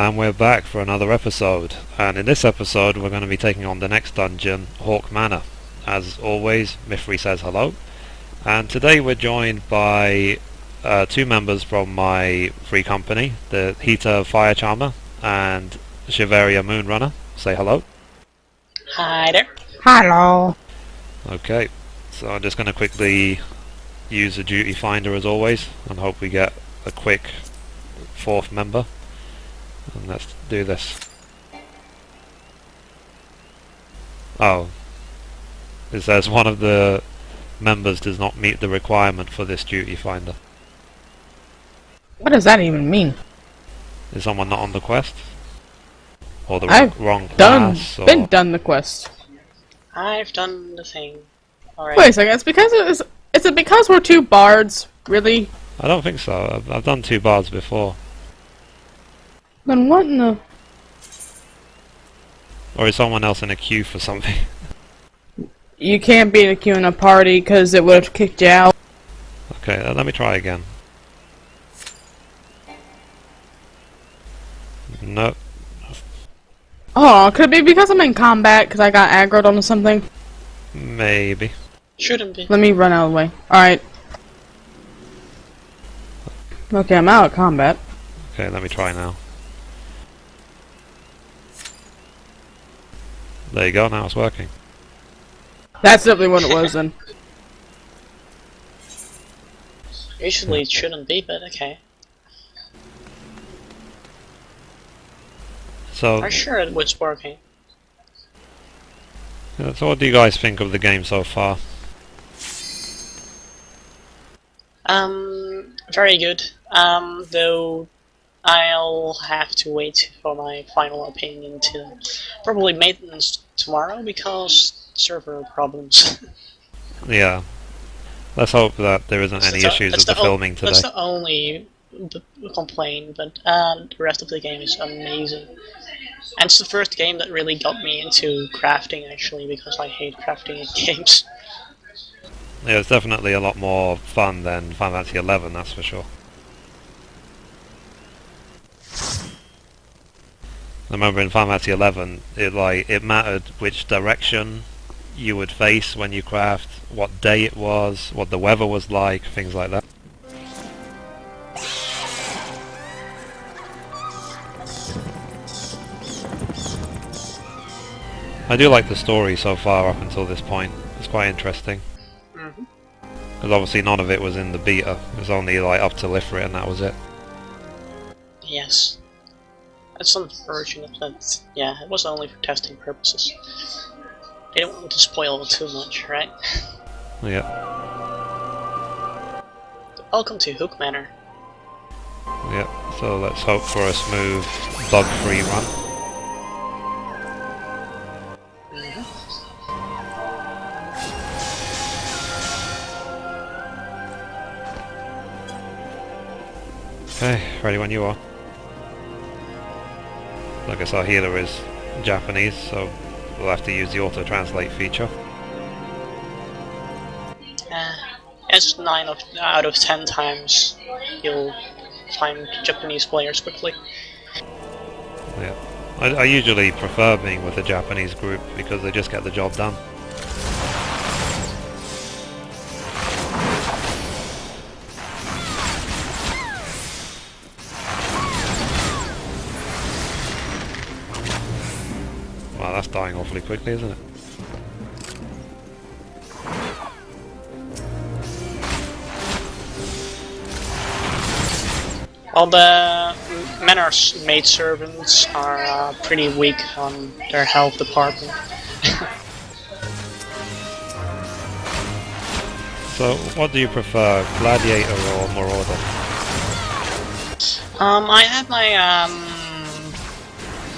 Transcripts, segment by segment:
And we're back for another episode, and in this episode we're going to be taking on the next dungeon, Haukke Manor. As always, Mithrie says hello, and today we're joined by two members from my free company, the Hiita Firecharmer and Shiveria Moonrunner. Say hello. Hi there. Hello. Okay, so I'm just going to quickly use the duty finder as always, and hope we get a quick fourth member. And let's do this. Oh. It says one of the members does not meet the requirement for this duty finder. What does that even mean? Is someone not on the quest? Or the wrong class? Been done the quest. I've done the thing. Alright. Wait a second, is it because we're two bards? Really? I don't think so. I've done two bards before. Then what in the... Or is someone else in a queue for something? You can't be in a queue in a party because it would have kicked you out. Okay, let me try again. No. Oh, could it be because I'm in combat because I got aggroed onto something? Maybe. Shouldn't be. Let me run out of the way. Alright. Okay, I'm out of combat. Okay, let me try now. There you go, now it's working. That's definitely what it was then. Usually it shouldn't be, but okay. So, I'm sure it was working. yeah, so what do you guys think of the game so far? Very good. Though I'll have to wait for my final opinion till probably maintenance tomorrow because server problems. Yeah. Let's hope that there isn't any issues with the filming today. That's the only complaint, but the rest of the game is amazing. And it's the first game that really got me into crafting, actually, because I hate crafting in games. Yeah, it's definitely a lot more fun than Final Fantasy XI, that's for sure. I remember in Final Fantasy XI, it mattered which direction you would face when you craft, what day it was, what the weather was like, things like that. I do like the story so far up until this point. It's quite interesting. Because obviously none of it was in the beta. It was only like up to Mithrie and that was it. Yes. That's unfortunate, but yeah, it was only for testing purposes. They don't want to spoil it too much, right? Yeah. Welcome to Haukke Manor. Yeah, so let's hope for a smooth, bug-free run. Okay, ready when you are. I guess our healer is Japanese, so we'll have to use the auto-translate feature. It's 9 out of 10 times you'll find Japanese players quickly. Yeah, I usually prefer being with a Japanese group because they just get the job done. Wow, that's dying awfully quickly, isn't it? Well, the Manor's maidservants are pretty weak on their health department. So, what do you prefer, Gladiator or Marauder? I have my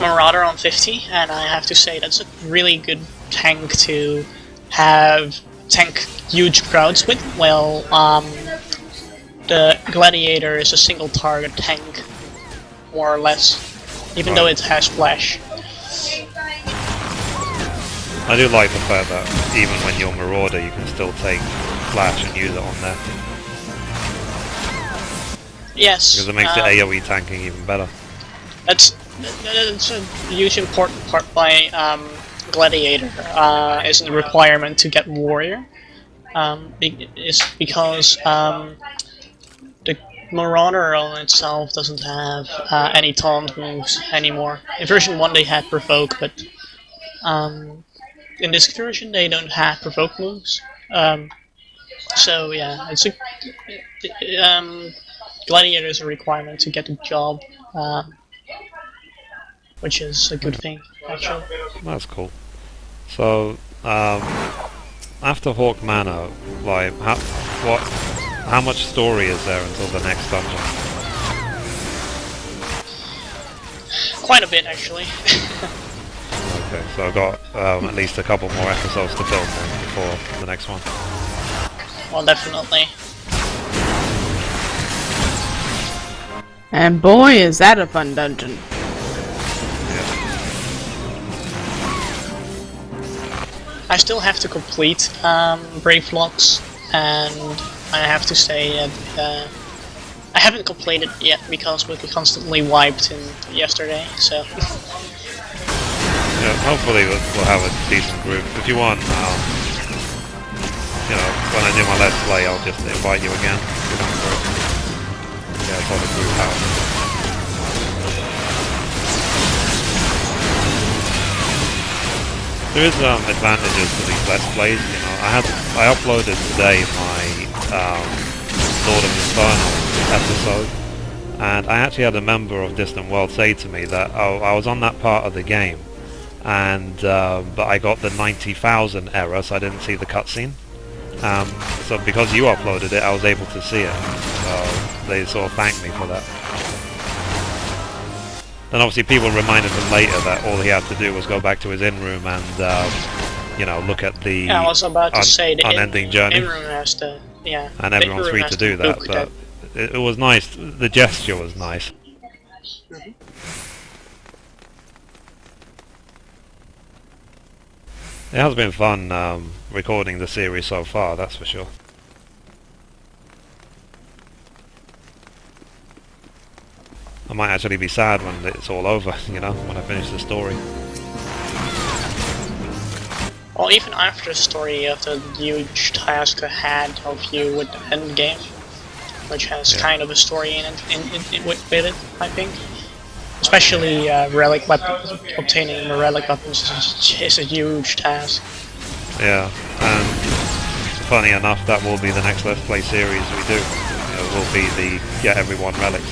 Marauder on 50, and I have to say that's a really good tank to tank huge crowds with. Well, the Gladiator is a single target tank, more or less, even though it has flash. I do like the fact that even when you're Marauder you can still take flash and use it on there. Yes. Because it makes the AoE tanking even better. That's It's a huge important part by Gladiator isn't a requirement to get Warrior. It's because the Marauder on itself doesn't have any taunt moves anymore. In version 1 they had Provoke, but in this version they don't have Provoke moves. So yeah, it's a Gladiator is a requirement to get the job, which is a good thing actually. That's cool. So after Haukke Manor, like how much story is there until the next dungeon? Quite a bit actually. Okay, so I've got at least a couple more episodes to film then before the next one. Well, definitely. And boy, is that a fun dungeon. I still have to complete Brave Locks, and I have to say that I haven't completed it yet because we constantly wiped in yesterday, so... Yeah, hopefully we'll have a decent group. If you want, you know, when I do my Let's Play, I'll just invite you again. Yeah, it's all the group out. There is advantages to these Let's Plays, you know. I uploaded today my Lord of Inferno episode, and I actually had a member of Distant World say to me that I was on that part of the game, and but I got the 90,000 error, so I didn't see the cutscene. So because you uploaded it, I was able to see it. So they sort of thanked me for that. Then obviously people reminded him later that all he had to do was go back to his in-room and, you know, look at the I was about to say the unending journey. in-room has to, yeah. And everyone's free to do that, but it was nice. The gesture was nice. It has been fun recording the series so far, that's for sure. I might actually be sad when it's all over, you know, when I finish the story. Well, even after the story of the huge task ahead of you with the end game, which has kind of a story in it with it, I think. Especially relic weapons, obtaining the relic weapons is a huge task. Yeah, and funny enough, that will be the next Let's Play series we do. You know, will be the get everyone relics.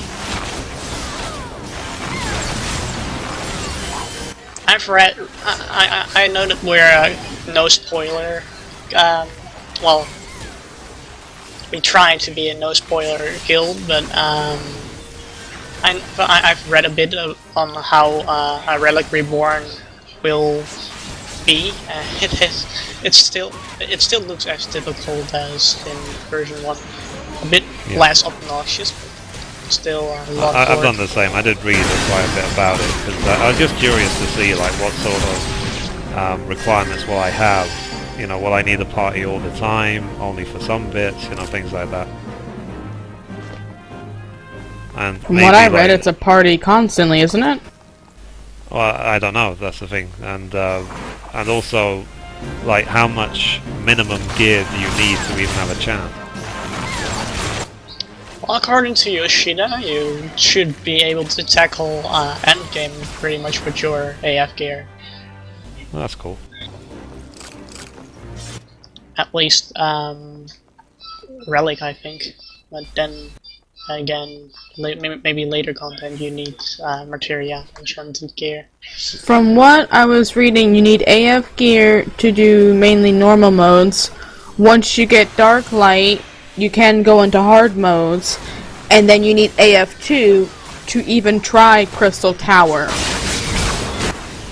I've read. I know that we're no spoiler. Well, we try to be a no spoiler guild, but I've read a bit on how a Relic Reborn will be. It still looks as difficult as in version 1. A bit less obnoxious, but still a lot. I've done the same. I did read quite a bit about it because I was just curious to see like what sort of requirements will I have. You know, will I need a party all the time, only for some bits, you know, things like that. And from what I read, it's a party constantly, isn't it? Well, I don't know. That's the thing, and also, like, how much minimum gear do you need to even have a chance? Well, according to Yoshida, you should be able to tackle endgame pretty much with your AF gear. Well, that's cool. At least Relic, I think. But then again, maybe later content you need materia, enchanted gear. From what I was reading, you need AF gear to do mainly normal modes. Once you get Dark Light, you can go into hard modes, and then you need AF2 to even try Crystal Tower.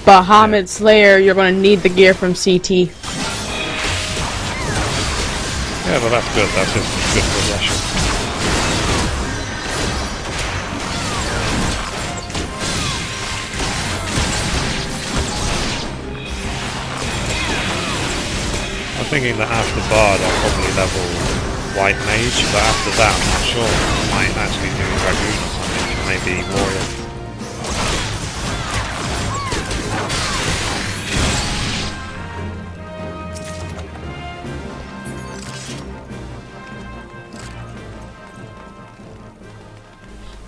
Bahamut's Lair, you're going to need the gear from CT. Yeah, but that's good. That's just good progression. I'm thinking that after Bard I'll probably level White Mage, but after that I'm not sure. I might actually do Dragoon or something, maybe Warrior.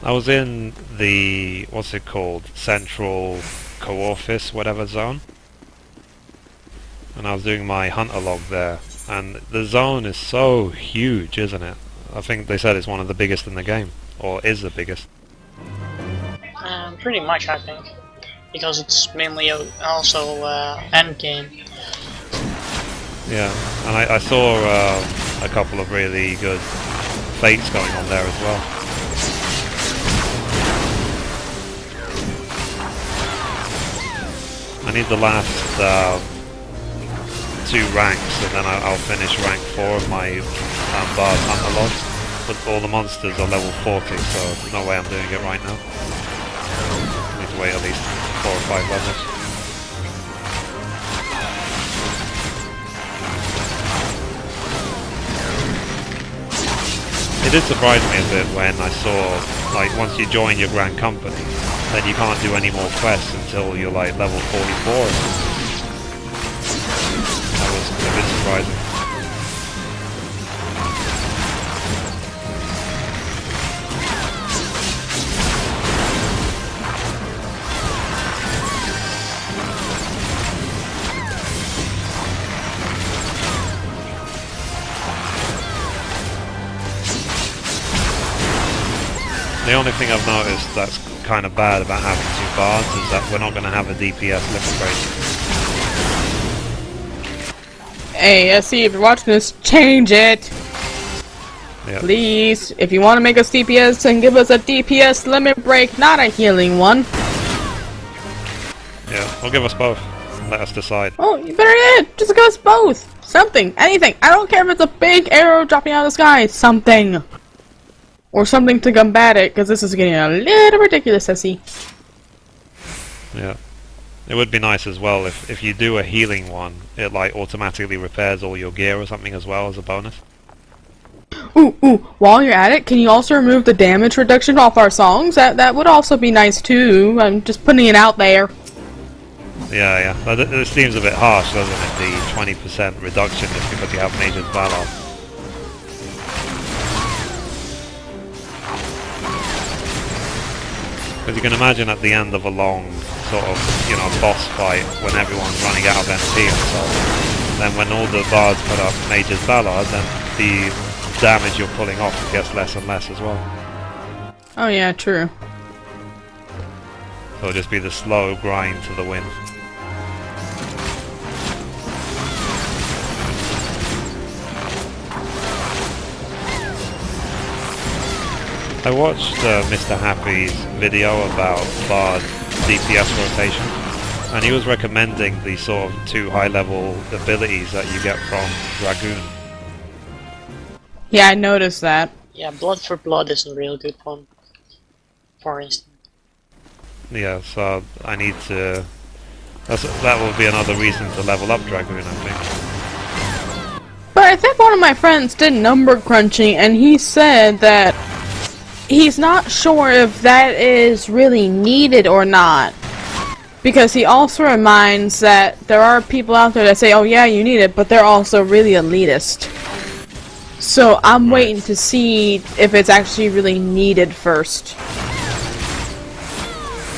I was in the, what's it called, Central Co-office, whatever zone. And I was doing my hunter log there. And the zone is so huge, isn't it? I think they said it's one of the biggest in the game. Or is the biggest. Pretty much, I think. Because it's mainly also end game. Yeah, and I saw a couple of really good fates going on there as well. I need the last 2 ranks, and then I'll finish rank 4 of my Bard Hunter log. But all the monsters are level 40, so there's no way I'm doing it right now. I need to wait at least 4 or 5 levels. It did surprise me a bit when I saw, like, once you join your Grand Company, then you can't do any more quests until you're, like, level 44 or something. That was a bit surprising. The only thing I've noticed that's kind of bad about having 2 bards is that we're not going to have a DPS limit rating. Hey, SC, if you're watching this, change it! Yep. Please, if you want to make us DPS, then give us a DPS limit break, not a healing one. Yeah, well, give us both. Let us decide. Oh, you better just give us both! Something, anything. I don't care if it's a big arrow dropping out of the sky. Something. Or something to combat it, because this is getting a little ridiculous, SC. Yeah. It would be nice as well if you do a healing one, it like automatically repairs all your gear or something as well as a bonus. Ooh, while you're at it, can you also remove the damage reduction off our songs? That would also be nice too. I'm just putting it out there. Yeah. It seems a bit harsh, doesn't it? The 20% reduction just because you have Mage's Valor. Because you can imagine at the end of a long sort of, boss fight when everyone's running out of MP and so on, then when all the bards put up Mage's Valor, then the damage you're pulling off gets less and less as well. Oh yeah, true. So it'll just be the slow grind to the win. I watched Mr. Happy's video about Bard DPS rotation, and he was recommending the sort of 2 high-level abilities that you get from Dragoon. Yeah, I noticed that. Yeah, Blood for Blood is a real good one, for instance. Yeah, so I need to... that will be another reason to level up Dragoon, I think. But I think one of my friends did number crunching, and he said that he's not sure if that is really needed or not. Because he also reminds that there are people out there that say, oh yeah, you need it, but they're also really elitist. So I'm waiting to see if it's actually really needed first.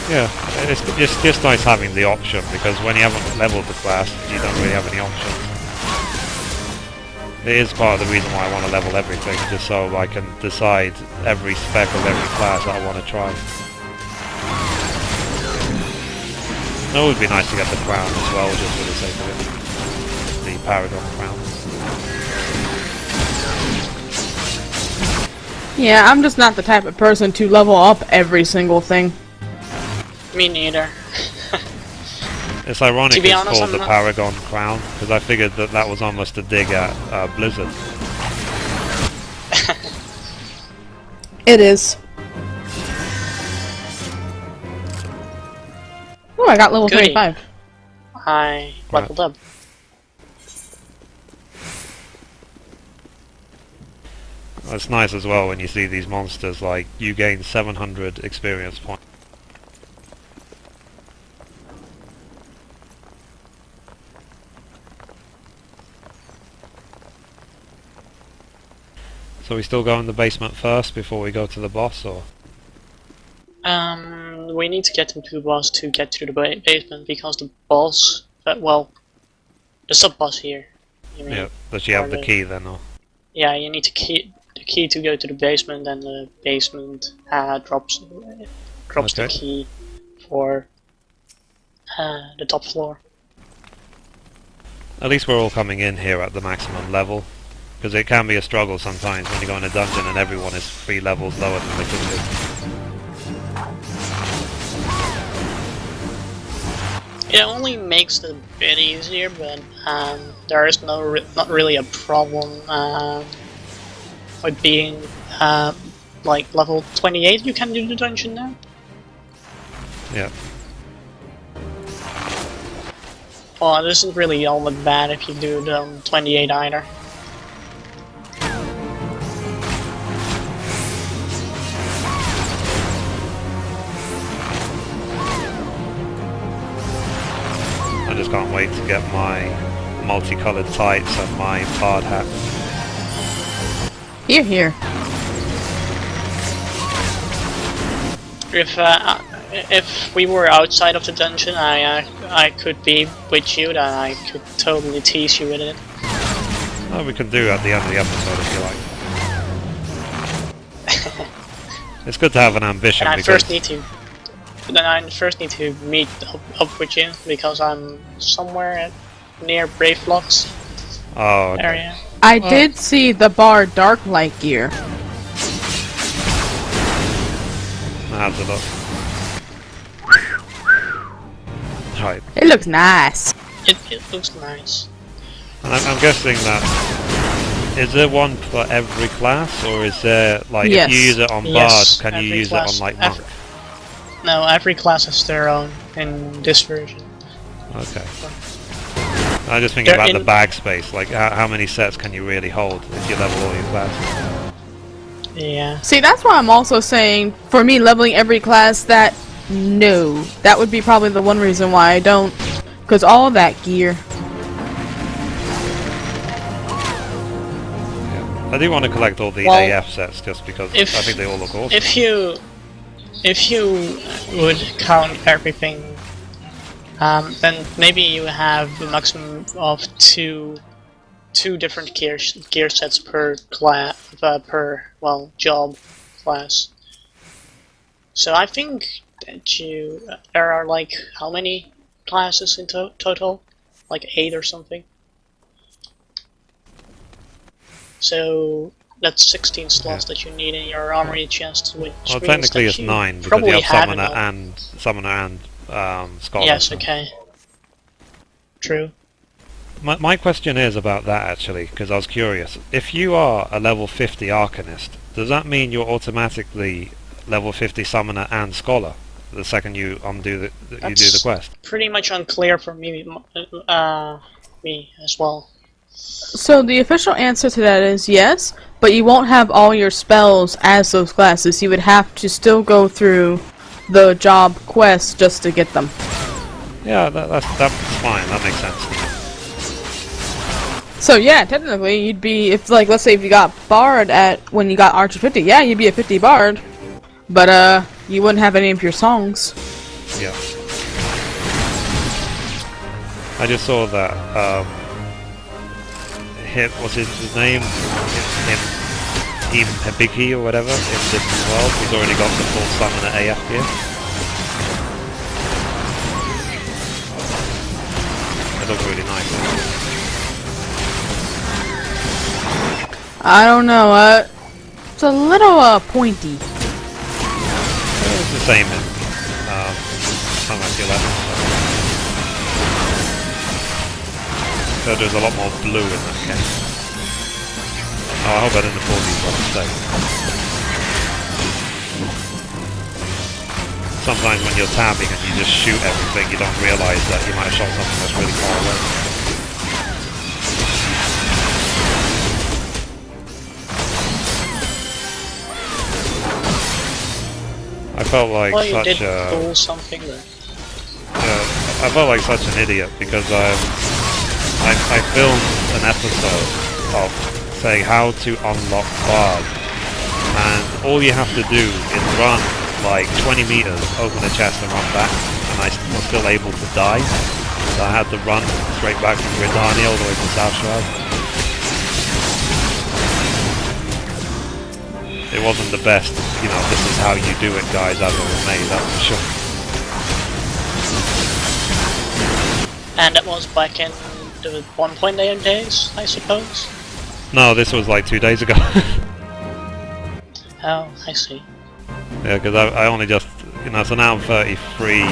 Yeah, it's just nice having the option, because when you haven't leveled the class, you don't really have any options. It is part of the reason why I want to level everything, just so I can decide every spec of every class that I want to try. It would be nice to get the crown as well, just for the sake of it. The Paragon crown. Yeah, I'm just not the type of person to level up every single thing. Me neither. It's ironic To be it's honest, called I'm the not- Paragon crown, because I figured that was almost a dig at Blizzard. It is. Oh, I got level Goody. 25. I leveled up. It's nice as well when you see these monsters, like, you gain 700 experience points. So we still go in the basement first before we go to the boss, or? We need to get into the boss to get to the basement because the boss, well, the sub boss here. You mean, Yeah. Does she have the key then, or? Yeah, you need the key to go to the basement, and the basement drops the key for the top floor. At least we're all coming in here at the maximum level, because it can be a struggle sometimes when you go in a dungeon and everyone is 3 levels lower than they could be. It only makes it a bit easier, but there is not really a problem with being like level 28. You can do the dungeon now. Yeah. Well, this isn't really all that bad if you do the 28 either. I just can't wait to get my multicolored tights and my bard hat. Here. If we were outside of the dungeon, I could be with you, then I could totally tease you with it. Oh, we can do at the end of the episode if you like. It's good to have an ambition. And I first need to meet up with you because I'm somewhere near Brave Locks area. I did see the bar Dark Light gear. I have to look. Right. It looks nice. It looks nice. And I'm guessing that... Is there one for every class, or is there, like, Yes. if you use it on Bard, can you use it on, like, Monk? No, every class has their own in this version. Okay. I just think about the bag space, like, how many sets can you really hold if you level all your classes? Yeah. See, that's why I'm also saying, for me, leveling every class, that would be probably the one reason why I don't, because all of that gear. Yeah. I do want to collect all the AF sets just because I think they all look awesome. If you would count everything, then maybe you have a maximum of two different gear sets per class, job class. So I think that there are like how many classes in total? Like 8 or something. So that's 16 slots that you need in your armory chest. Which well, technically it's 9 because you have summoner and scholar. Yes. Okay. True. My question is about that actually, because I was curious. If you are a level 50 Arcanist, does that mean you're automatically level 50 Summoner and Scholar the second you do the quest? Pretty much unclear for me as well. So the official answer to that is yes, but you won't have all your spells as those classes. You would have to still go through the job quest just to get them. Yeah, that's fine. That makes sense to me. So yeah, technically you'd be, if like, let's say if you got Bard when you got Archer 50, yeah, you'd be a 50 Bard. But you wouldn't have any of your songs. Yeah. I just saw that what's his name? Him Hibiki or whatever in Distant World. He's already got the full Summoner AF gear. It looks really nice. I don't know, it's a little pointy. It's the same in Final Fantasy XI. So there's a lot more blue in that case. Oh, I hope I didn't pull these by mistake. Sometimes when you're tabbing and you just shoot everything, you don't realise that you might have shot something that's really far away. I felt like such a... pull something there. I felt like such an idiot because I filmed an episode of saying how to unlock Bard, and all you have to do is run like 20 meters, open the chest and run back, and I was still able to die. So I had to run straight back from Gridania all the way to South Shroud. It wasn't the best, you know, this is how you do it guys, as it was made, that's for sure. And that was back in the 1.8 days, I suppose? No, this was like 2 days ago. Oh, I see. Yeah, because I only just, you know, so now I'm 33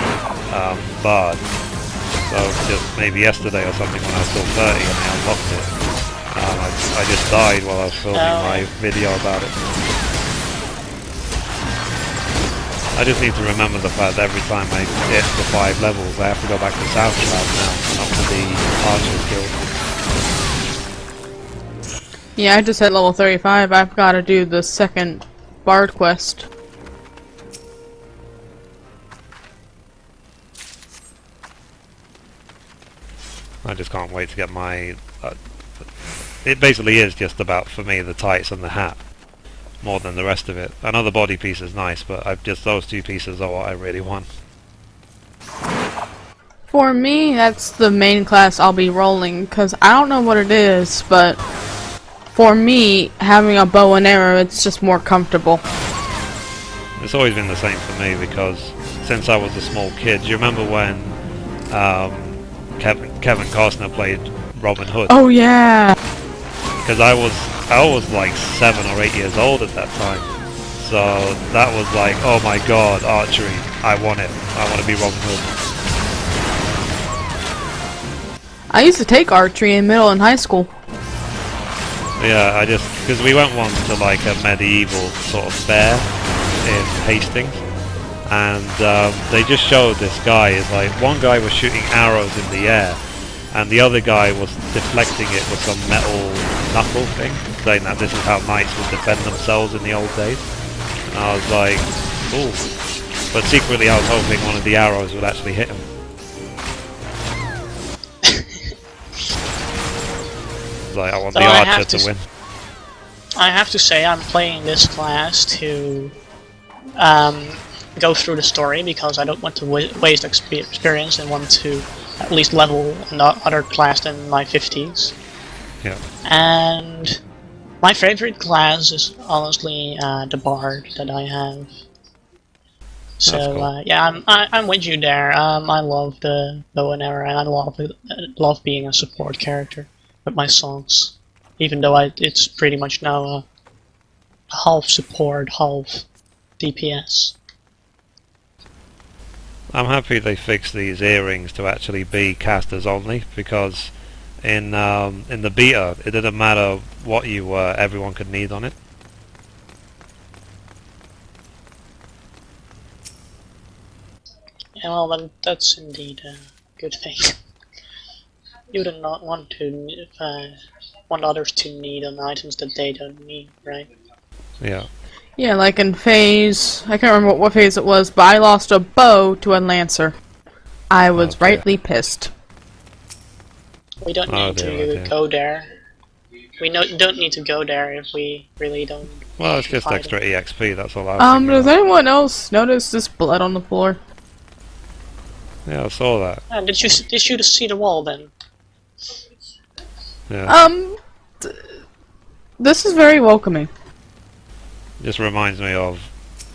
bard. So just maybe yesterday or something when I was still 30 and I unlocked it. I just died while I was filming my video about it. I just need to remember the fact that every time I hit the 5 levels I have to go back to South Shroud now, not to the Archer's Guild. Yeah, I just hit level 35. I've got to do the second Bard quest. I just can't wait to get my... it basically is just about, for me, the tights and the hat. More than the rest of it. I know the body piece is nice, but those 2 pieces are what I really want. For me, that's the main class I'll be rolling, because I don't know what it is, but for me, having a bow and arrow, it's just more comfortable. It's always been the same for me, because since I was a small kid, do you remember when Kevin Costner played Robin Hood? Oh yeah! Because I was like 7 or 8 years old at that time, so that was like, oh my god, archery, I want it, I want to be Robin Hood. I used to take archery in middle and high school. Yeah, because we went once to like a medieval sort of fair in Hastings, and they just showed this guy, is like, one guy was shooting arrows in the air, and the other guy was deflecting it with some metal knuckle thing, saying that this is how knights would defend themselves in the old days. And I was like, ooh. But secretly I was hoping one of the arrows would actually hit him. Like, I want the archer to win. I have to say I'm playing this class to go through the story, because I don't want to waste experience and want to at least level another class than my 50s. Yeah. And my favorite class is honestly the Bard that I have. So cool. yeah, I'm with you there. I love the bow and arrow, and I love being a support character with my songs. Even though it's pretty much now a half support, half DPS. I'm happy they fixed these earrings to actually be casters only, because in the beta it didn't matter what you were, everyone could need on it. Yeah, well, that's indeed a good thing. You do not want to want others to need on items that they don't need, right? Yeah. Yeah, like in phase... I can't remember what phase it was, but I lost a bow to a lancer. I was rightly pissed. We don't need to go there. We don't need to go there if we really don't... Well, it's just extra EXP, that's all I was does anyone else notice this blood on the floor? Yeah, I saw that. Did you see the wall then? Yeah. This is very welcoming. Just reminds me of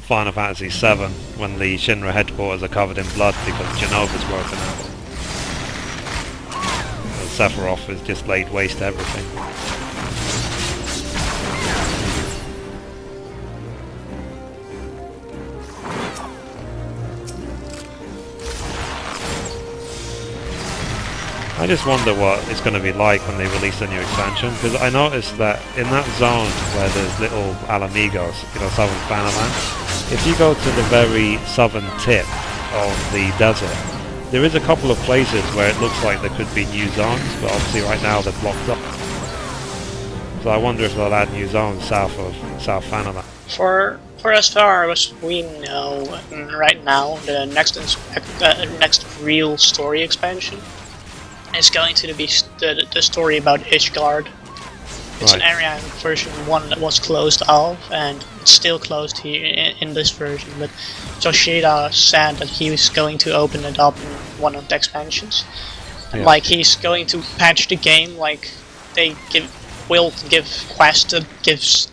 Final Fantasy VII, when the Shinra headquarters are covered in blood because Genova's broken out. And Sephiroth has just laid waste to everything. I just wonder what it's going to be like when they release a new expansion, because I noticed that in that zone where there's little Alamigos, you know, southern Fanaland, if you go to the very southern tip of the desert, there is a couple of places where it looks like there could be new zones, but obviously right now they're blocked up. So I wonder if they'll add new zones south of South Fanaland. For as far as we know, right now, the next real story expansion is going to be the story about Ishgard. It's Right. an area in version 1 that was closed off, and it's still closed here in this version, but Yoshida said that he was going to open it up in one of the expansions. And, Yeah. like, he's going to patch the game, like, will give quest that gives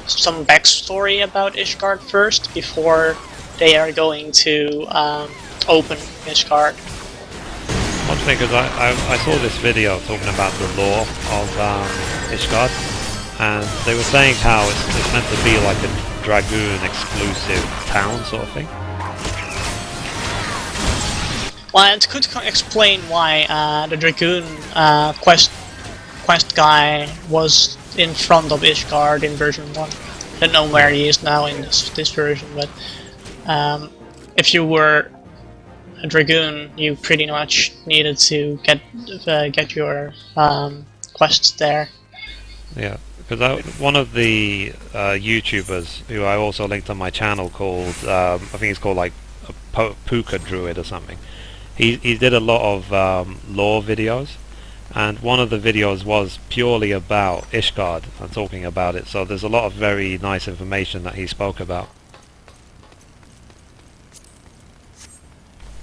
some backstory about Ishgard first, before they are going to open Ishgard. One thing, because I saw this video talking about the lore of Ishgard, and they were saying how it's meant to be like a Dragoon exclusive town sort of thing. Well, it could explain why the Dragoon quest guy was in front of Ishgard in version 1. I don't know where he is now in this version, but if you were a Dragoon, you pretty much needed to get your quests there. Yeah, because one of the YouTubers who I also linked on my channel called, I think it's called like a Puka Druid or something. He did a lot of lore videos, and one of the videos was purely about Ishgard and talking about it, so there's a lot of very nice information that he spoke about.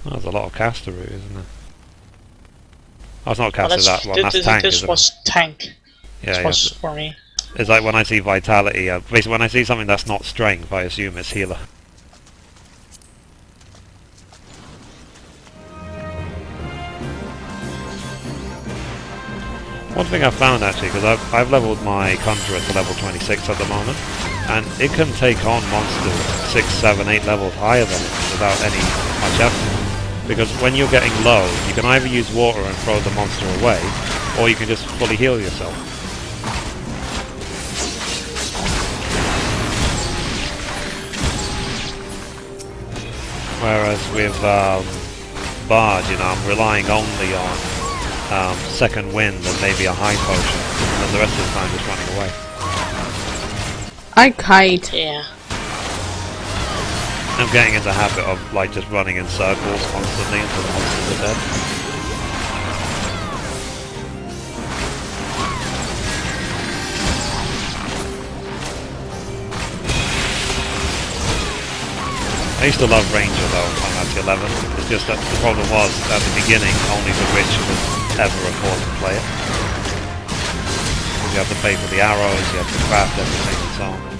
Well, there's a lot of caster root, isn't there? Oh, it's not caster, that one, that's tank, This isn't was it? tank. Yeah, This yeah. was for me. It's like when I see vitality, basically when I see something that's not strength, I assume it's healer. One thing I've found actually, because I've leveled my Conjurer to level 26 at the moment, and it can take on monsters 6, 7, 8 levels higher than it without any much effort. Because when you're getting low, you can either use water and throw the monster away, or you can just fully heal yourself. Whereas with Bard, you know, I'm relying only on second wind and maybe a high potion, and the rest of the time just running away. I kite. Yeah. I'm getting into the habit of like just running in circles constantly until the monsters are dead. I used to love Ranger though on Final Fantasy XI. It's just that the problem was at the beginning only the Witch was ever afford to play it. You have to pay for the arrows, you have to craft everything and so on.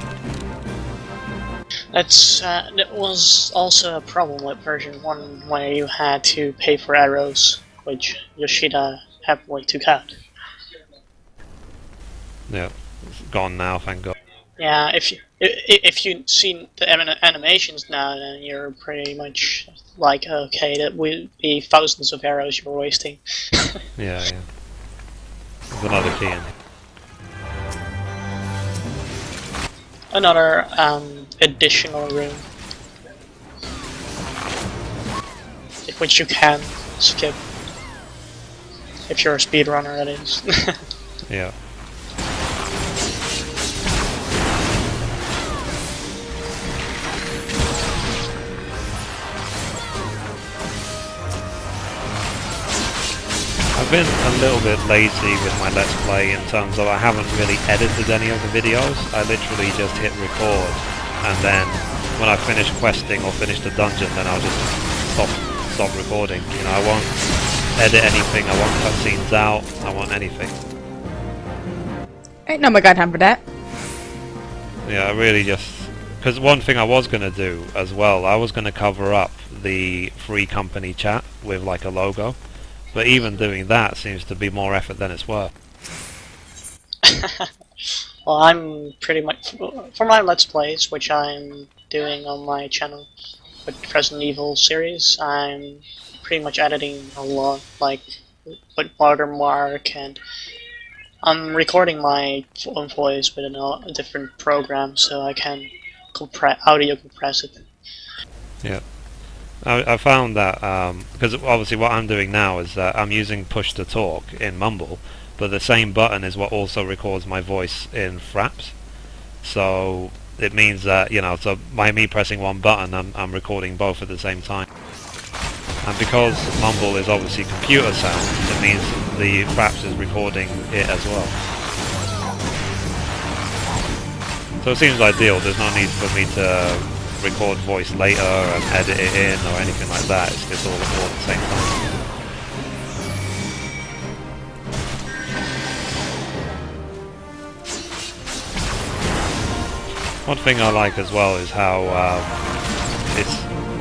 That was also a problem with version 1, where you had to pay for arrows, which Yoshida happily took out. Yeah, it's gone now, thank God. Yeah, if you've seen the animations now, then you're pretty much like, okay, that will be thousands of arrows you're wasting. Yeah, yeah. There's another key in. Another additional room, which you can skip if you're a speedrunner, that is. Yeah. I've been a little bit lazy with my Let's Play in terms of I haven't really edited any of the videos. I literally just hit record, and then when I finish questing or finish the dungeon, then I'll just stop recording. You know, I won't edit anything, I won't cut scenes out, I won't anything. Ain't nobody got time for that. Yeah, I really just... Because one thing I was going to do as well, I was going to cover up the free company chat with like a logo. But even doing that seems to be more effort than it's worth. Well, I'm pretty much, for my Let's Plays, which I'm doing on my channel with the Resident Evil series, I'm pretty much editing a lot, like with watermark, and I'm recording my own voice with a different program so I can audio compress it. Yeah. I found that, because obviously what I'm doing now is that I'm using push to talk in Mumble, but the same button is what also records my voice in Fraps. So it means that, you know, so by me pressing one button, I'm recording both at the same time. And because mumble is obviously computer sound, it means the Fraps is recording it as well. So it seems ideal. There's no need for me to record voice later and edit it in or anything like that. It's just all at the same time. One thing I like as well is how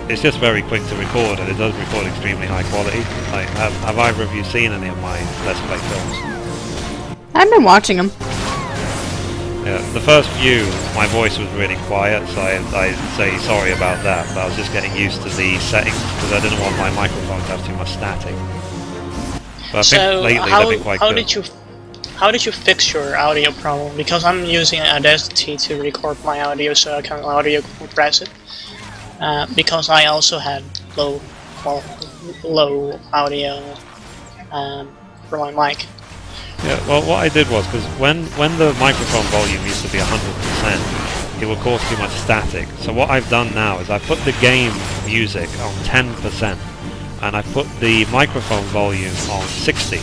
it's just very quick to record, and it does record extremely high quality. Like, have either of you seen any of my Let's Play films? I've been watching them. Yeah, the first few, my voice was really quiet, so I say sorry about that, but I was just getting used to the settings, because I didn't want my microphone to have too much static. But I think lately they've been quite good. How did you fix your audio problem? Because I'm using Audacity to record my audio, so I can audio compress it. Because I also had low audio for my mic. Yeah, well, what I did was, because when the microphone volume used to be 100%, it would cause too much static. So what I've done now is I put the game music on 10%, and I put the microphone volume on 60.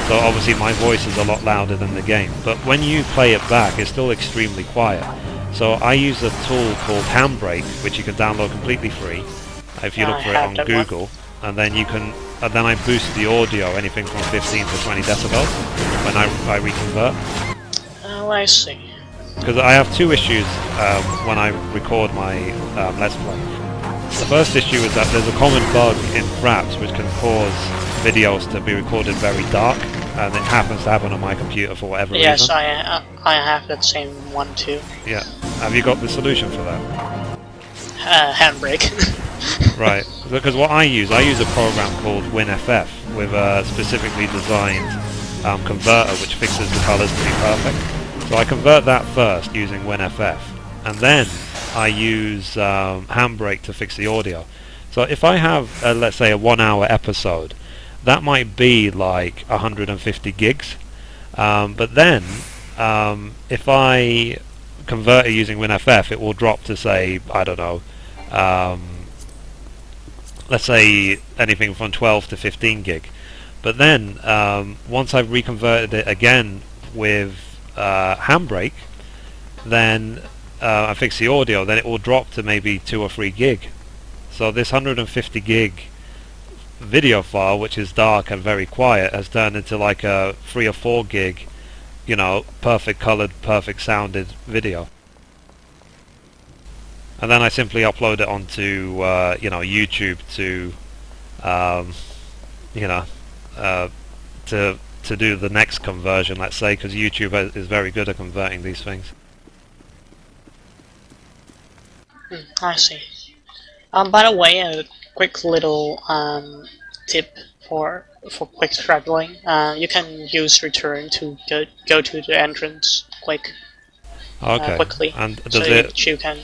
So obviously my voice is a lot louder than the game. But when you play it back, it's still extremely quiet. So I use a tool called Handbrake, which you can download completely free if you look for it on Google, and then you can. And then I boost the audio anything from 15 to 20 decibels when I reconvert. Oh, I see. Because I have two issues when I record my Let's Play. The first issue is that there's a common bug in Fraps which can cause videos to be recorded very dark, and it happens to happen on my computer for whatever reason. Yes, I have that same one too. Yeah. Have you got the solution for that? Handbrake. Right. Because what I use a program called WinFF with a specifically designed converter which fixes the colours to be perfect. So I convert that first using WinFF, and then I use Handbrake to fix the audio. So if I have, let's say, a 1 hour episode, that might be like 150 gigs. But then, if I convert it using WinFF, it will drop to, say, I don't know, let's say anything from 12 to 15 gig. But then, once I've reconverted it again with Handbrake, then I fix the audio, then it will drop to maybe 2 or 3 gig. So this 150 gig video file, which is dark and very quiet, has turned into like a 3 or 4 gig, you know, perfect colored, perfect sounded video. And then I simply upload it onto you know, YouTube to you know, to do the next conversion, let's say, because YouTube is very good at converting these things. I see. By the way, a quick little tip for quick traveling. You can use return to go to the entrance quickly. And does so it? You can.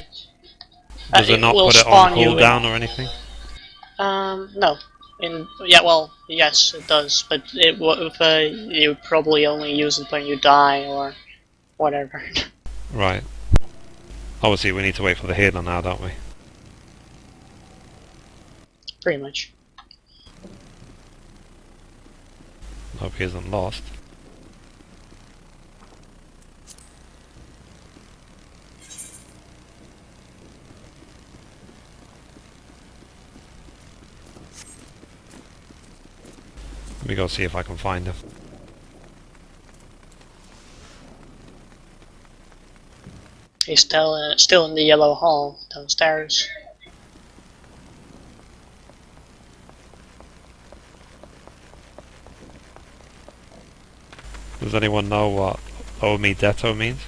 Does it not put it on cooldown or anything? No. Yes, it does, but you probably only use it when you die or whatever. Right. Obviously, we need to wait for the healer now, don't we? Pretty much. Hope he isn't lost. Let me go see if I can find him. He's still in the yellow hall downstairs. Does anyone know what Omi Detto means?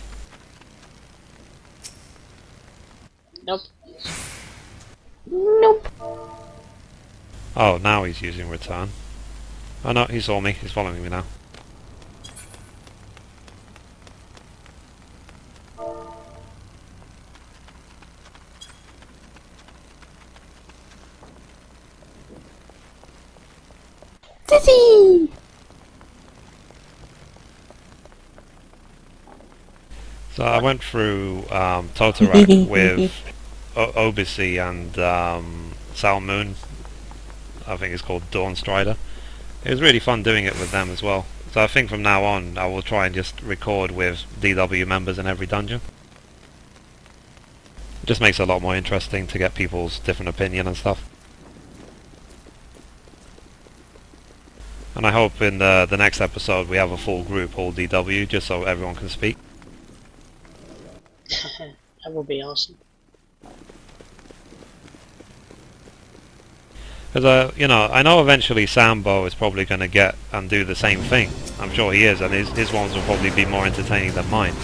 Nope. Nope. Oh, now he's using return. Oh no, he saw me. He's following me now. Sissy! So I went through Totorak with Obisi and Salmoon I think it's called Dawn Strider. It was really fun doing it with them as well. So I think from now on I will try and just record with DW members in every dungeon. It just makes it a lot more interesting to get people's different opinion and stuff. And I hope in the next episode we have a full group, all DW, just so everyone can speak. That would be awesome. Because, you know, I know eventually Sambo is probably going to get and do the same thing. I'm sure he is, and his ones will probably be more entertaining than mine.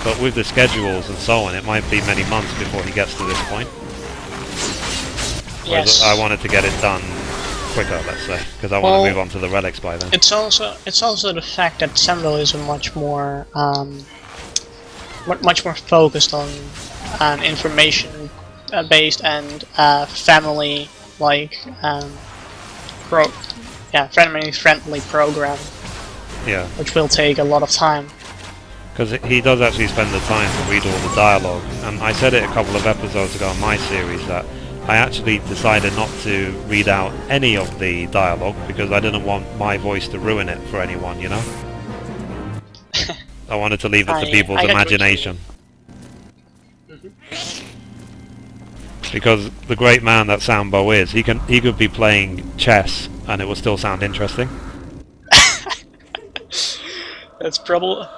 But with the schedules and so on, it might be many months before he gets to this point. Yes. I wanted to get it done quicker, let's say, because I want to move on to the relics by then. It's also the fact that Sambo is a much more focused on information based and family family friendly program. Yeah. Which will take a lot of time. Because he does actually spend the time to read all the dialogue, and I said it a couple of episodes ago in my series that I actually decided not to read out any of the dialogue because I didn't want my voice to ruin it for anyone, you know? I wanted to leave it to people's imagination. Because the great man that Sambo is, he could be playing chess and it will still sound interesting. That's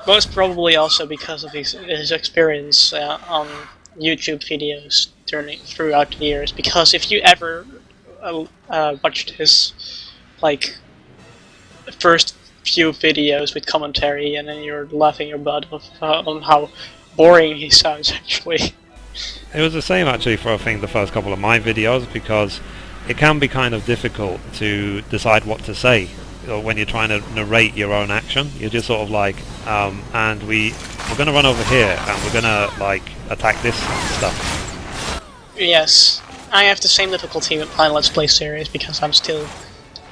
most probably also because of his experience on YouTube videos throughout the years. Because if you ever watched his first few videos with commentary, and then you're laughing your butt off on how boring he sounds actually. It was the same actually for I think the first couple of my videos, because it can be kind of difficult to decide what to say when you're trying to narrate your own action. You're just sort of like, and we're going to run over here and we're going to attack this stuff. Yes, I have the same difficulty with my Let's Play series because I'm still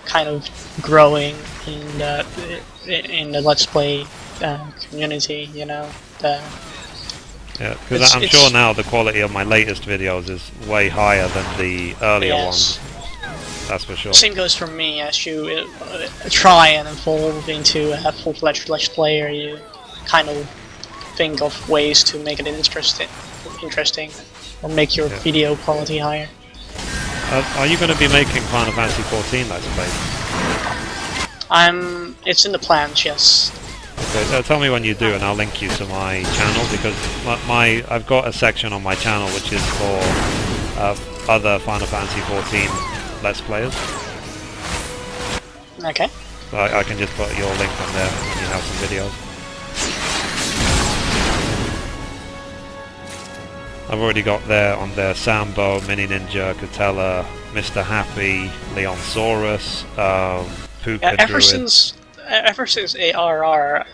kind of growing in the Let's Play community, you know. Yeah, because I'm sure now the quality of my latest videos is way higher than the earlier ones. That's for sure. Same goes for me. As you try and evolve into a full-fledged Let's Player, you kind of think of ways to make it interesting, or make your video quality higher. Are you going to be making Final Fantasy XIV Let's Play? It's in the plans, yes. Okay, tell me when you do, and I'll link you to my channel, because I've got a section on my channel which is for other Final Fantasy XIV Let's Players. Okay. So I can just put your link on there and you have some videos. I've already got there on there Sambo, Mini Ninja, Catella, Mr. Happy, Leonsaurus, Puka Druid. Ever since ARR,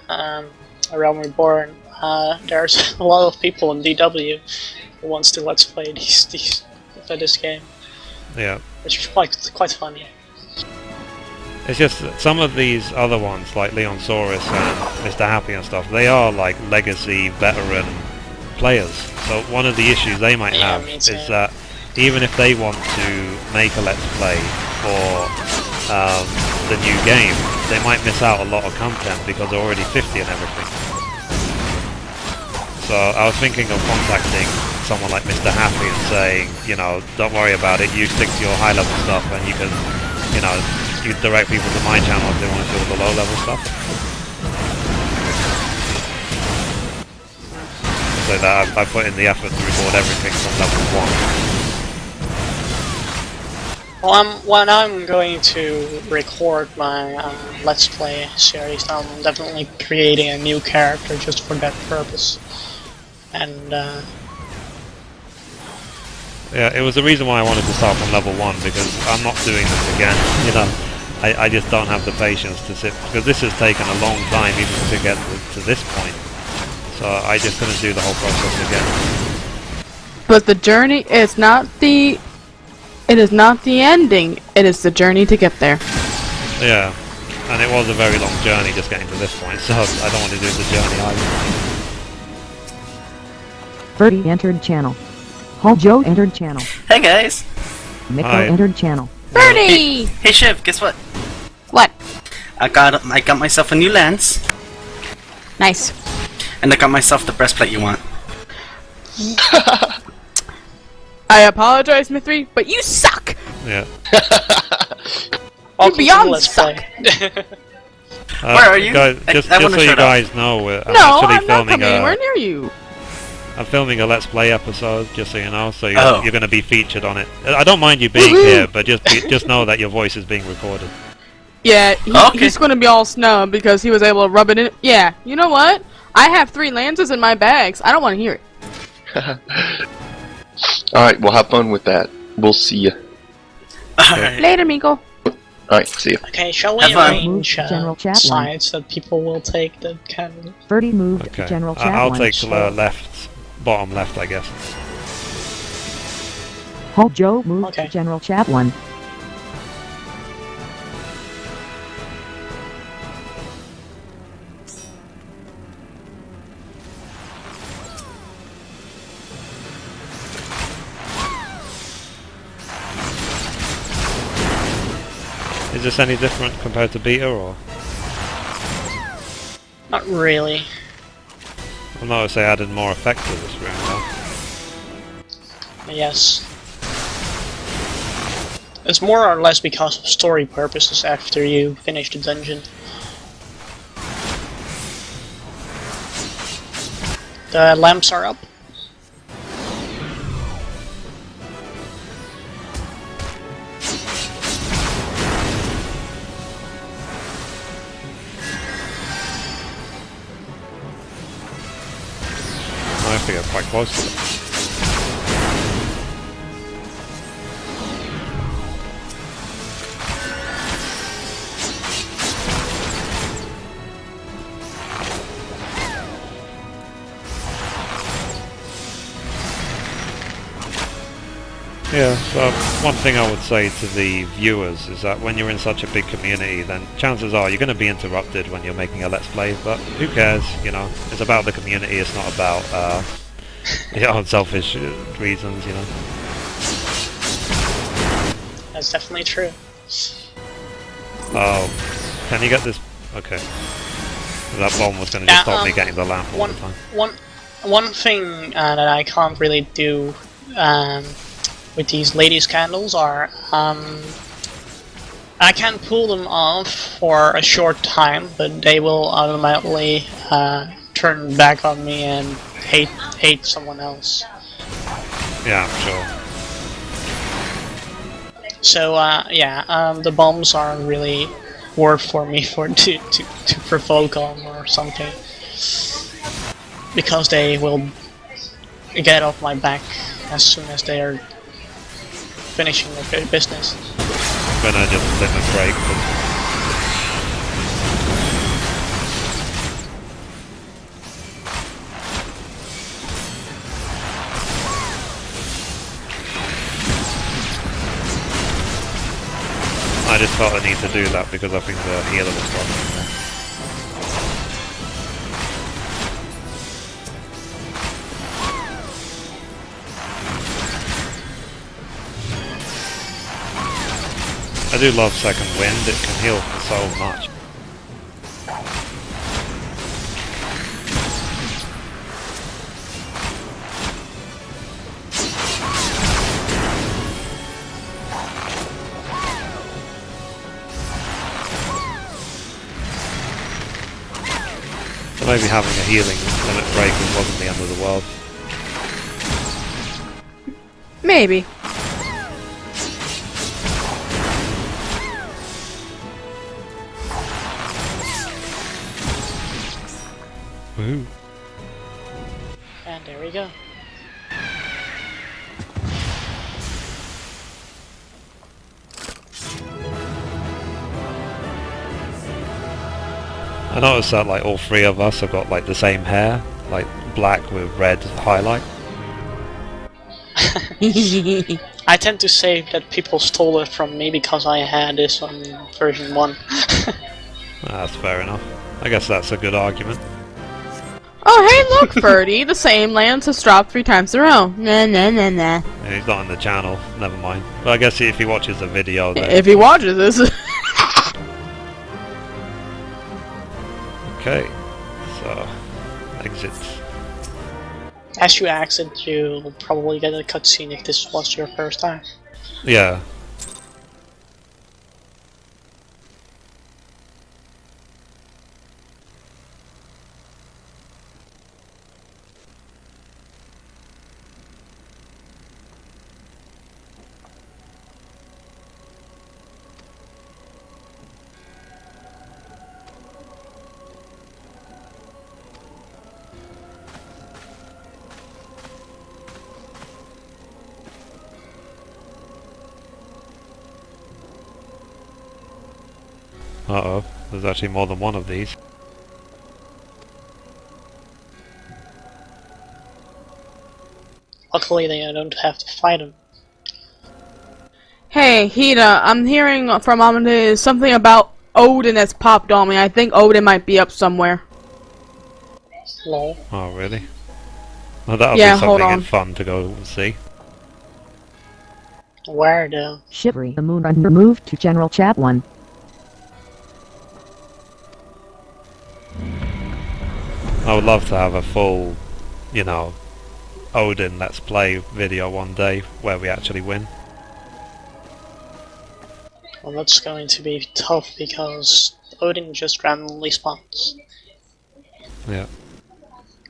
Realm Reborn, there's a lot of people in DW who wants to Let's Play this game. Yeah. Which is quite funny. It's just that some of these other ones, like Leonsaurus and Mr. Happy and stuff, they are like legacy veteran players. So one of the issues they might have is that even if they want to make a Let's Play for the new game, they might miss out a lot of content because they're already 50 and everything. So I was thinking of contacting someone like Mr. Happy and saying, you know, don't worry about it, you stick to your high level stuff and you can, you know, you direct people to my channel if they want to do all the low level stuff. So that I put in the effort to record everything from level 1. When I'm going to record my Let's Play series, I'm definitely creating a new character just for that purpose. And yeah, it was the reason why I wanted to start from level 1, because I'm not doing this again, you know. I just don't have the patience to sit, because this has taken a long time even to get to this point. So I just couldn't do the whole process again. But the journey is not the... It is not the ending, it is the journey to get there. Yeah, and it was a very long journey just getting to this point, so I don't want to do the journey either. Birdie entered channel. Joe entered channel. Hey guys! Miko Hi. entered channel. Birdie! Hey Shiv, guess what? What? I got myself a new lance, Nice. and I got myself the breastplate you want. I apologize, Mithrie, but you suck! Yeah. Welcome to the beyond Let's suck. Play. Where are you? Guys, I just wanna so you shut up. guys know, I'm No, actually I'm not filming coming anywhere near you. I'm filming a Let's Play episode, just so you know, so you're, Oh. you're going to be featured on it. I don't mind you being Woohoo! here, but just know that your voice is being recorded. Yeah, Okay. he's gonna be all snubbed because he was able to rub it in. Yeah, you know what? I have 3 lances in my bags. I don't want to hear it. Alright, well have fun with that. We'll see ya. Alright. Later, Miko. Alright, see ya. Okay, shall we Have fun. arrange General chat sides that people will take that can... Birdie moved Okay. general chat I'll one. take left, bottom left, I guess. Joe moved Okay. general chat 1. Is this any different compared to beta, or? Not really. I've noticed they added more effect to this room, though. Yes. It's more or less because of story purposes after you finish the dungeon. The lamps are up. I have to get quite close to it. Yeah, so one thing I would say to the viewers is that when you're in such a big community, then chances are you're going to be interrupted when you're making a Let's Play, but who cares, you know, it's about the community, it's not about your own selfish reasons, you know. That's definitely true. Oh, can you get this? Okay. That bomb was going to just stop me getting the lamp all the time. One thing that I can't really do with these ladies' candles are I can pull them off for a short time, but they will automatically turn back on me and hate someone else. Yeah, I'm sure. So yeah, the bombs aren't really worth for me to provoke them or something, because they will get off my back as soon as they are finishing their business. I'm gonna just let them break. I just felt I need to do that because I think the healer was blocking there. I do love Second Wind, it can heal for so much. So maybe having a healing limit break wasn't the end of the world. Maybe. Woohoo. And there we go. I noticed that like all three of us have got like the same hair, like black with red highlight. I tend to say that people stole it from me because I had this on version 1. That's fair enough. I guess that's a good argument. Oh, hey, look, Ferdy. The same lance has dropped 3 times in a row. Nah, nah, nah, nah. Yeah, he's not on the channel. Never mind. But I guess if he watches the video, then... If he watches this. Okay. So, exit. As you exit, you'll probably get a cutscene if this was your first time. Yeah. Uh-oh, there's actually more than one of these. Luckily, they don't have to fight him. Hey, Hiita, I'm hearing from Amadeus something about Odin that's popped on me. I think Odin might be up somewhere. Lol. Oh, really? Well, that'll Yeah, be hold something on. fun to go and see. Where though? Shiveria Moonrunner moved to General Chat 1. I would love to have a full, you know, Odin Let's Play video one day where we actually win. Well, that's going to be tough because Odin just randomly spawns. Yeah.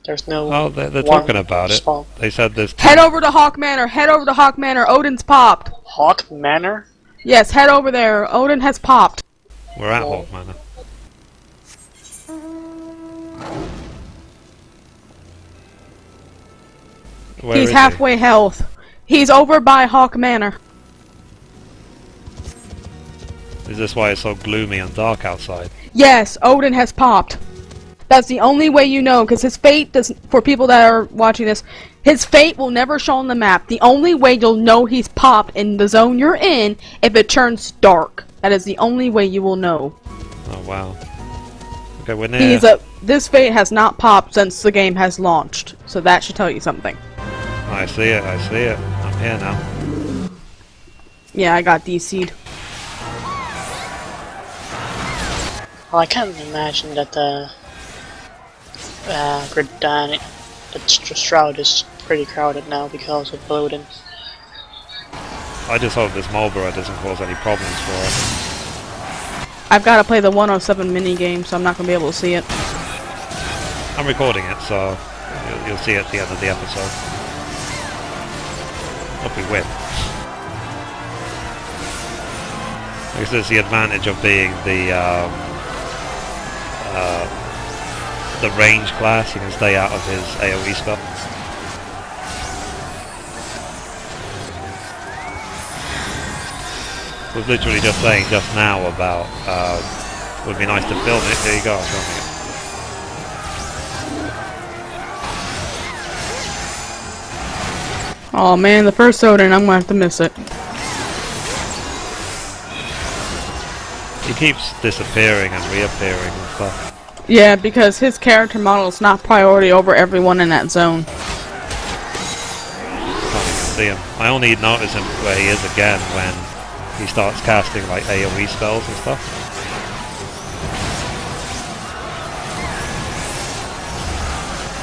There's no. Oh, they're one talking about it. spawn. They said there's... Head over to Haukke Manor. Head over to Haukke Manor. Odin's popped. Haukke Manor? Yes, head over there. Odin has popped. We're at Oh. Haukke Manor. Where He's is halfway health. He's over by Haukke Manor. he? Is this why it's so gloomy and dark outside? Yes, Odin has popped. That's the only way you know, because his fate does. For people that are watching this, his fate will never show on the map. The only way you'll know he's popped in the zone you're in if it turns dark. That is the only way you will know. Oh, wow. Okay, we're near... This fate has not popped since the game has launched, so that should tell you something. I see it, I see it. I'm here now. Yeah, I got DC'd. Well, I can't imagine that the the Shroud is pretty crowded now because of Odin. I just hope this Mulborough doesn't cause any problems for us. I've got to play the 107 minigame, so I'm not going to be able to see it. I'm recording it, so you'll see it at the end of the episode. Hope we win. I guess there's the advantage of being the range class. You can stay out of his AoE spell. I was literally just saying just now about would be nice to film it. There you go, I'm filming it. Oh man, the first Odin, I'm going to have to miss it. He keeps disappearing and reappearing and stuff. Yeah, because his character model is not priority over everyone in that zone. Can't even see him. I only notice him where he is again when he starts casting like AoE spells and stuff.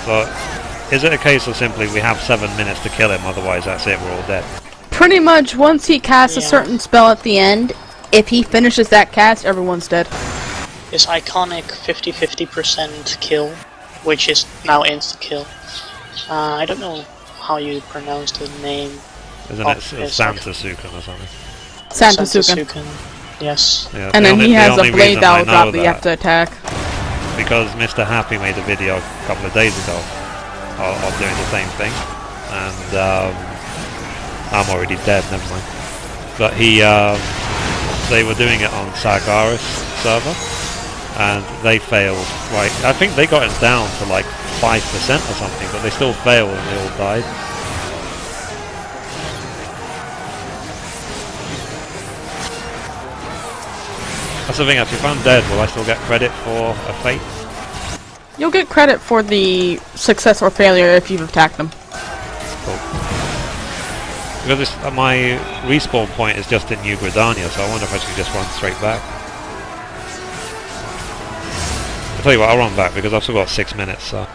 So, is it a case of simply we have 7 minutes to kill him, otherwise that's it, we're all dead? Pretty much, once he casts a certain spell at the end, if he finishes that cast, everyone's dead. His iconic 50-50% kill, which is now insta-kill. I don't know how you pronounce the name. Isn't it Santa Sukan or something? Santa Sukan. Sukan. Yes. Yeah, And the then only- he the has a only blade reason that I will know drop that you have that to attack. because Mr. Happy made a video a couple of days ago of doing the same thing, and I'm already dead, never mind. But they were doing it on Sargeras server, and they failed. Like, I think they got it down to like 5% or something, but they still failed and they all died. That's the thing, if I'm dead, will I still get credit for a fate? You'll get credit for the success or failure if you've attacked them. Cool. Because my respawn point is just in New Gridania, so I wonder if I should just run straight back. I'll tell you what, I'll run back because I've still got 6 minutes, so...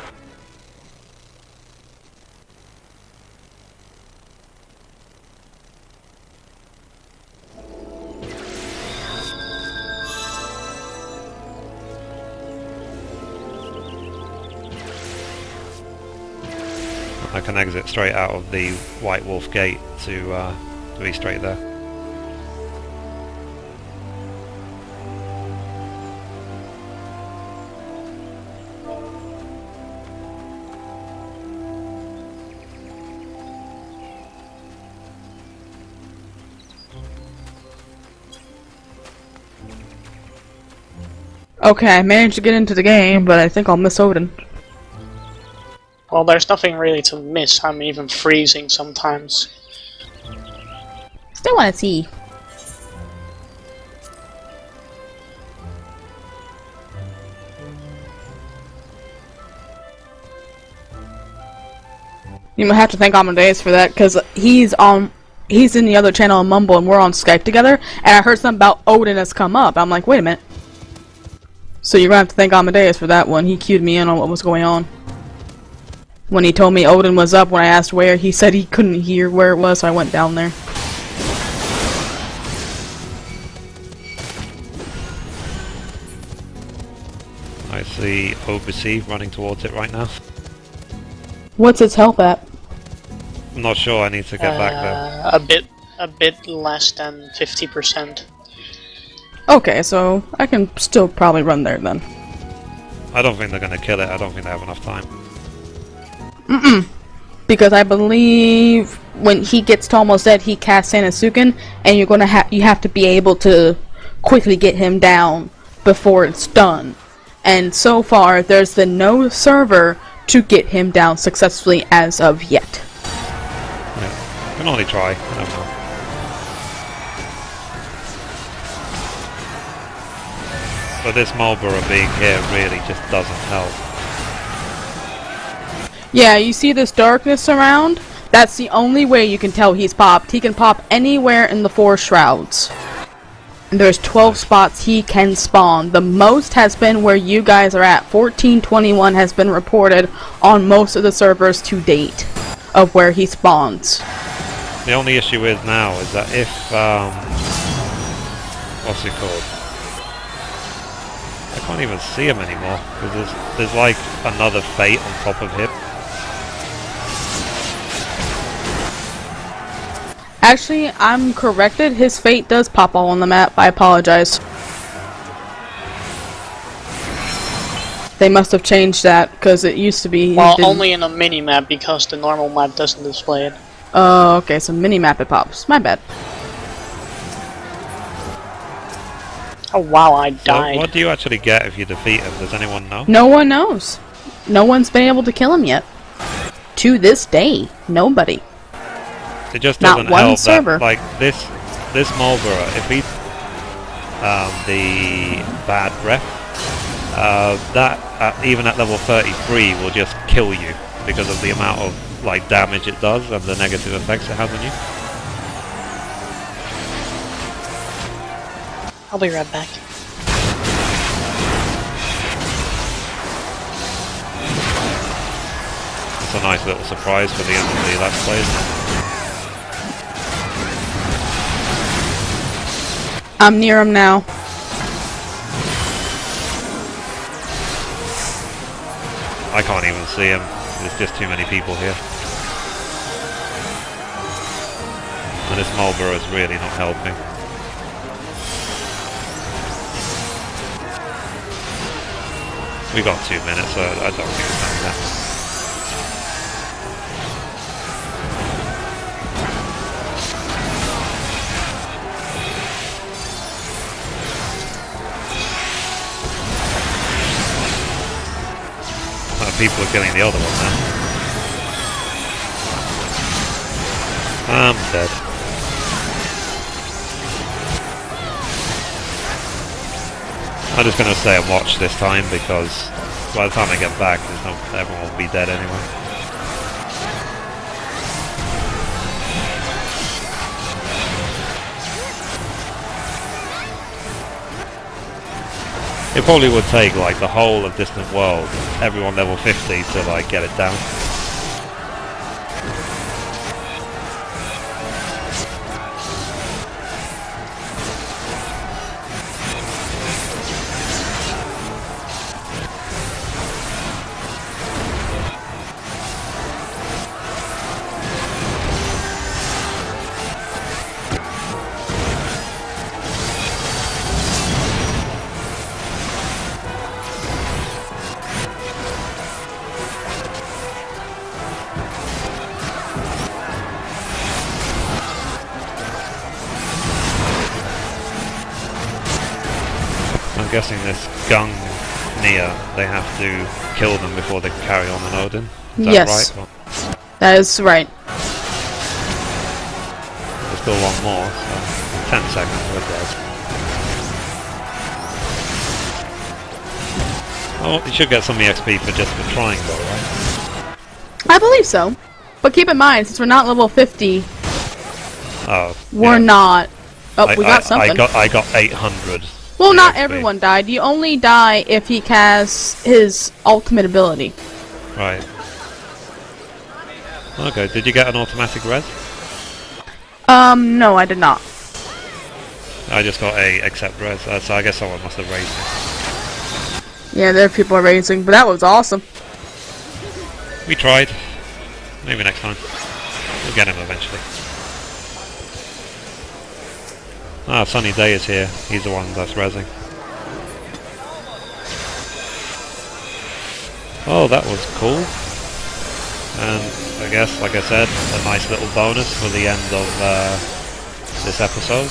I can exit straight out of the White Wolf Gate to be straight there. Okay, I managed to get into the game, but I think I'll miss Odin. Well, there's nothing really to miss. I'm even freezing sometimes. Still want to see. You might have to thank Amadeus for that, because he's in the other channel on Mumble and we're on Skype together, and I heard something about Odin has come up. I'm like, wait a minute. So you're gonna have to thank Amadeus for that one. He cued me in on what was going on. When he told me Odin was up when I asked where, he said he couldn't hear where it was, so I went down there. I see OBC running towards it right now. What's its health at? I'm not sure, I need to get back there. A bit less than 50%. Okay, so I can still probably run there then. I don't think they're gonna kill it, I don't think they have enough time. Because I believe when he gets to almost dead, he casts Sanasuken, and you have to be able to quickly get him down before it's done. And so far, there's been no server to get him down successfully as of yet. Yeah, can only try. I don't know. But this Marlborough being here really just doesn't help. Yeah, you see this darkness around? That's the only way you can tell he's popped. He can pop anywhere in the 4 shrouds. And there's 12 spots he can spawn. The most has been where you guys are at. 1421 has been reported on most of the servers to date of where he spawns. The only issue is now is that if what's it called? I can't even see him anymore because there's like another fate on top of him. Actually, I'm corrected. His fate does pop all on the map. I apologize. They must have changed that because it used to be. Well, only in a mini map because the normal map doesn't display it. Oh, okay. So mini map it pops. My bad. Oh wow, I So died. what do you actually get if you defeat him? Does anyone know? No one knows. No one's been able to kill him yet. To this day, nobody. It just Not doesn't one help server. that, like, this Marlborough, if he, the bad breath, that, even at level 33 will just kill you because of the amount of, like, damage it does and the negative effects it has on you. I'll be right back. It's a nice little surprise for the end of the Let's Play, isn't it? I'm near him now. I can't even see him. There's just too many people here. And this Marlborough is really not helping. We got 2 minutes, so I don't think it's going to happen. People are killing the other one now. I'm dead. I'm just going to stay and watch this time because by the time I get back, everyone will be dead anyway. It probably would take like the whole of Distant World, everyone level 50 to like get it down. I'm guessing this Gung Nia, they have to kill them before they can carry on an Odin. Is that Yes. right? Or That is right. there's still one more, so 10 seconds with that. Oh, you should get some EXP for just for trying though, right? I believe so. But keep in mind, since we're not level 50, Oh. we're yeah. not... Oh, we got something. I got 800. Well, not EXP. everyone died. You only die if he casts his ultimate ability. Right. Okay, did you get an automatic res? No, I did not. I just got a accept res, so I guess someone must have raised it. Yeah, there are people raising, but that was awesome. We tried. Maybe next time. We'll get him eventually. Ah, Sunny Day is here. He's the one that's rezzing. Oh, that was cool. And I guess, like I said, a nice little bonus for the end of this episode.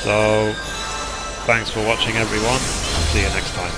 So, thanks for watching everyone. See you next time.